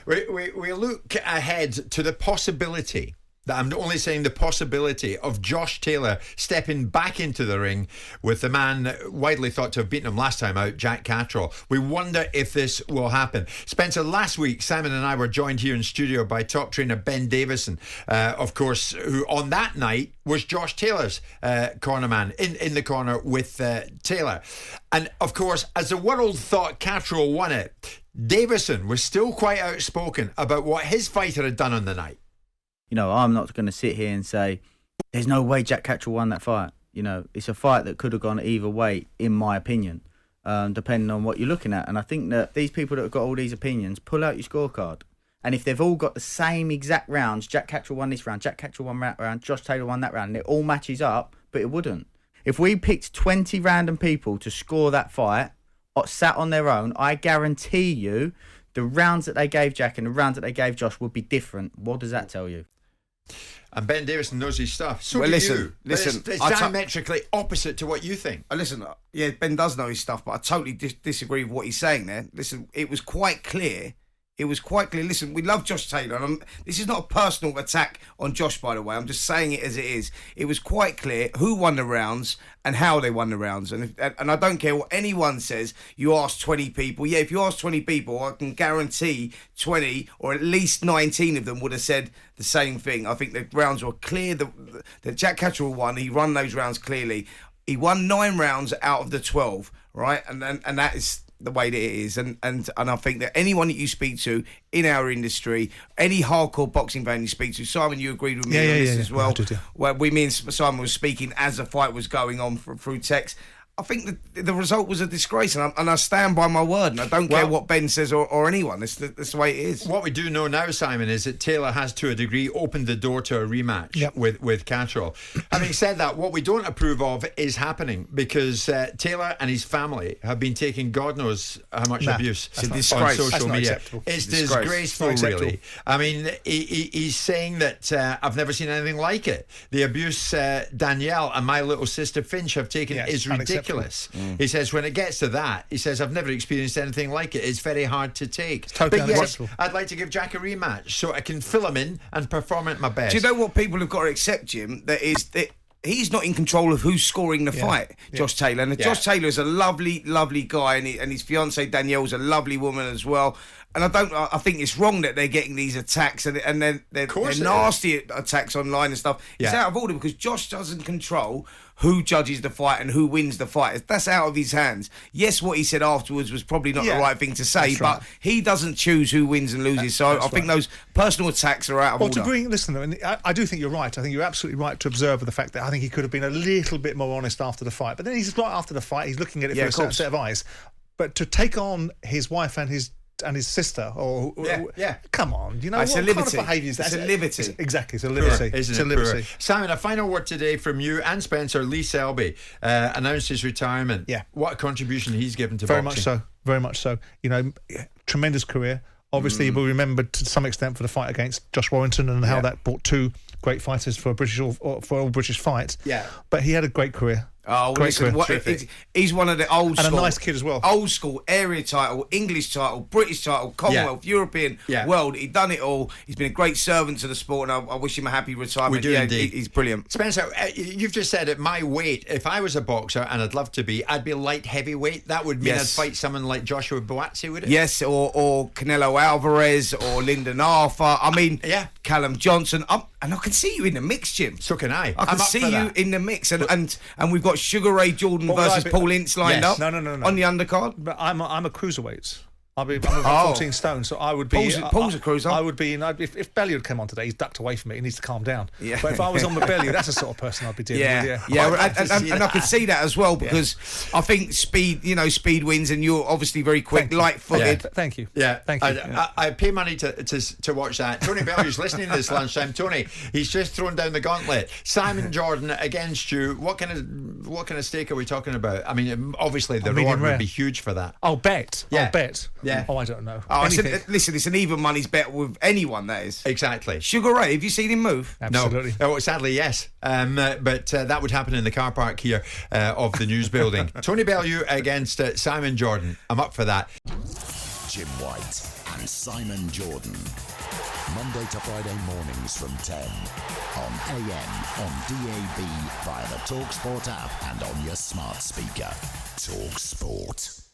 We look ahead to the possibility, that I'm only saying the possibility, of Josh Taylor stepping back into the ring with the man widely thought to have beaten him last time out, Jack Catterall. We wonder if this will happen. Spencer, last week Simon and I were joined here in studio by top trainer Ben Davison, of course, who on that night was Josh Taylor's cornerman in the corner with Taylor. And of course, as the world thought Catterall won it, Davison was still quite outspoken about what his fighter had done on the night. You know, I'm not going to sit here and say there's no way Jack Catterall won that fight. You know, it's a fight that could have gone either way, in my opinion, depending on what you're looking at. And I think that these people that have got all these opinions, pull out your scorecard. And if they've all got the same exact rounds, Jack Catterall won this round, Jack Catterall won that round, Josh Taylor won that round, and it all matches up, but it wouldn't. If we picked 20 random people to score that fight, sat on their own, I guarantee you the rounds that they gave Jack and the rounds that they gave Josh would be different. What does that tell you? And Ben Davison knows his stuff. So well, do listen, you. Listen, it's diametrically opposite to what you think. Listen, yeah, Ben does know his stuff, but I totally disagree with what he's saying there. Listen, it was quite clear. Listen, we love Josh Taylor. And this is not a personal attack on Josh, by the way. I'm just saying it as it is. It was quite clear who won the rounds and how they won the rounds. And I don't care what anyone says. You ask 20 people. Yeah, if you ask 20 people, I can guarantee 20 or at least 19 of them would have said the same thing. I think the rounds were clear. That Jack Catterall won. He won those rounds clearly. He won 9 rounds out of the 12, right? And that is the way that it is, and I think that anyone that you speak to in our industry, any hardcore boxing fan you speak to, Simon, you agreed with me on this as well. Where me and Simon was speaking as the fight was going on through text. I think the result was a disgrace, and I stand by my word, and I don't care what Ben says or anyone. That's the way it is. What we do know now, Simon, is that Taylor has, to a degree, opened the door to a rematch with Catterall. Having said that, what we don't approve of is happening, because Taylor and his family have been taking God knows how much abuse on social media. It's disgraceful, really. I mean, he's saying that I've never seen anything like it. The abuse Danielle and my little sister Finch have taken is ridiculous. He says when it gets to that, he says I've never experienced anything like it. It's very hard to take. Totally but yes, I'd like to give Jack a rematch so I can fill him in and perform at my best. Do you know what people have got to accept, Jim? That he's not in control of who's scoring the fight, Josh Taylor. And Josh Taylor is a lovely, lovely guy, and his fiancée Danielle's a lovely woman as well. And I think it's wrong that they're getting these attacks, and they're nasty attacks online and stuff. It's out of order because Josh doesn't control who judges the fight and who wins the fight. That's out of his hands. Yes, what he said afterwards was probably not the right thing to say, but he doesn't choose who wins and loses. So I think those personal attacks are out of order. Listen, I do think you're right. I think you're absolutely right to observe the fact that I think he could have been a little bit more honest after the fight. But then he's right after the fight. He's looking at it from a certain set of eyes. But to take on his wife and his sister, come on, you know, it's what a kind liberty. of behaviour is that? It's a liberty. Exactly, it's a liberty. It's a liberty. Simon, a final word today from you and Spencer. Lee Selby announced his retirement. Yeah, what a contribution he's given to very boxing. Very much so. You know, tremendous career. Obviously, he will be remembered to some extent for the fight against Josh Warrington and how that brought 2 great fighters for all British fights. Yeah, but he had a great career. Oh, listen, he's one of the old school. And a nice kid as well. Old school, area title, English title, British title, Commonwealth, European, world. He's done it all. He's been a great servant to the sport, and I wish him a happy retirement. We do indeed. He's brilliant. Spencer, you've just said at my weight, if I was a boxer, and I'd love to be, I'd be light heavyweight. That would mean I'd fight someone like Joshua Buatsi, would it? Yes, or Canelo Alvarez, or Lyndon Arthur. I mean, Callum Johnson. And I can see you in the mix, Jim. So can I. I can see you in the mix, and we've got Sugar Ray Jordan versus Paul Ince lined up. No. On the undercard. But I'm a cruiserweight. I'm about 14 stone, so I would be. Paul's a cruiser. I would be. If Bellew had come on today, he's ducked away from it. He needs to calm down. Yeah. But if I was on with Bellew, that's the sort of person I'd be dealing with. And I can see that as well because I think speed wins, and you're obviously very quick, light-footed. Thank you. Yeah, thank you. I pay money to watch that. Tony Bellew's listening to this lunchtime. Tony, he's just thrown down the gauntlet. Simon Jordan against you. What kind of stake are we talking about? I mean, obviously the reward would be huge for that. I'll bet. Yeah. Oh, I don't know. Oh, listen, it's an even money's bet with anyone, that is. Exactly. Sugar Ray, have you seen him move? Absolutely. No. Oh, sadly, yes. But that would happen in the car park here of the news building. Tony Bellew against Simon Jordan. I'm up for that. Jim White and Simon Jordan. Monday to Friday mornings from 10 on AM, on DAB, via the talkSPORT app and on your smart speaker. talkSPORT.